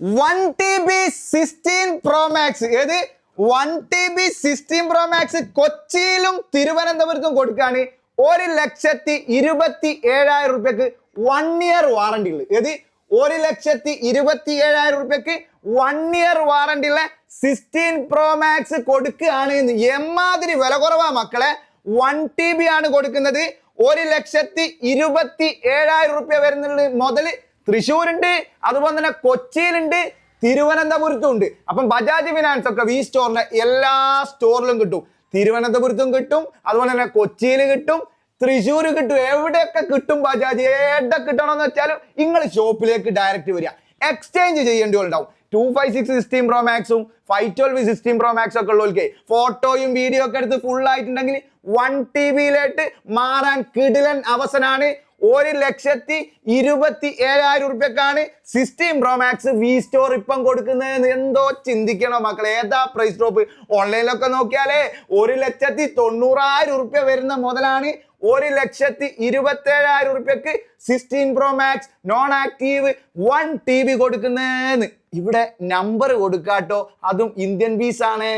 1 TB 16 Pro Max. ഏത് 1 TB 16 Pro Max കൊച്ചിയിലും തിരുവനന്തപുരത്തും കൊടുക്കുകയാണ്. 1,27,000 രൂപയ്ക്ക് 1 ഇയർ വാറണ്ടി ഉള്ളു. ഏത് 1,27,000 രൂപയ്ക്ക് 1 ഇയർ വാറണ്ടി ഉള്ള 16 Pro Max കൊടുക്കുകയാണ്. എമ്മാതിരി വില കുറവാ മക്കളെ. 1 TB ആണ് കൊടുക്കുന്നത്. 1,27,000 രൂപ വരുന്നുണ്ട്. മുതല് തൃശ്ശൂരുണ്ട്, അതുപോലെ തന്നെ കൊച്ചിയിലുണ്ട്, തിരുവനന്തപുരത്തും ഉണ്ട്. അപ്പം ബജാജ് ഫിനാൻസ് ഒക്കെ വി സ്റ്റോറിന്റെ എല്ലാ സ്റ്റോറിലും കിട്ടും. തിരുവനന്തപുരത്തും കിട്ടും, അതുപോലെ തന്നെ കൊച്ചിയിൽ കിട്ടും, തൃശ്ശൂർ കിട്ടും, എവിടെയൊക്കെ കിട്ടും. ബജാജ് എവിടെ കിട്ടണമെന്ന് വെച്ചാലും നിങ്ങൾ ഷോപ്പിലേക്ക് ഡയറക്റ്റ് വരിക. എക്സ്ചേഞ്ച് ചെയ്യേണ്ടി ഉണ്ടാവും. 256 16 Pro Maxും 512 16 Pro Max ഒക്കെ ഉള്ളവർക്ക് ഫോട്ടോയും വീഡിയോ ഒക്കെ എടുത്ത് ഫുൾ ആയിട്ടുണ്ടെങ്കിൽ 1 TB മാറാൻ കിടിലൻ അവസരമാണ്. 1,27,000 രൂപയ്ക്കാണ് 16 Pro Max വി സ്റ്റോർ ഇപ്പം കൊടുക്കുന്നത്. എന്തോ ചിന്തിക്കണം മക്കളെ. ഏതാ പ്രൈസ് ഡ്രോപ്പ്? ഓൺലൈനിലൊക്കെ നോക്കിയാലേ 1,90,000 രൂപ വരുന്ന മുതലാണ് 1,27,000 രൂപയ്ക്ക് 16 Pro Max non active 1 TB കൊടുക്കുന്നതെന്ന്. ഇവിടെ നമ്പർ കൊടുക്കാട്ടോ, അതും ഇന്ത്യൻ പീസ് ആണ്.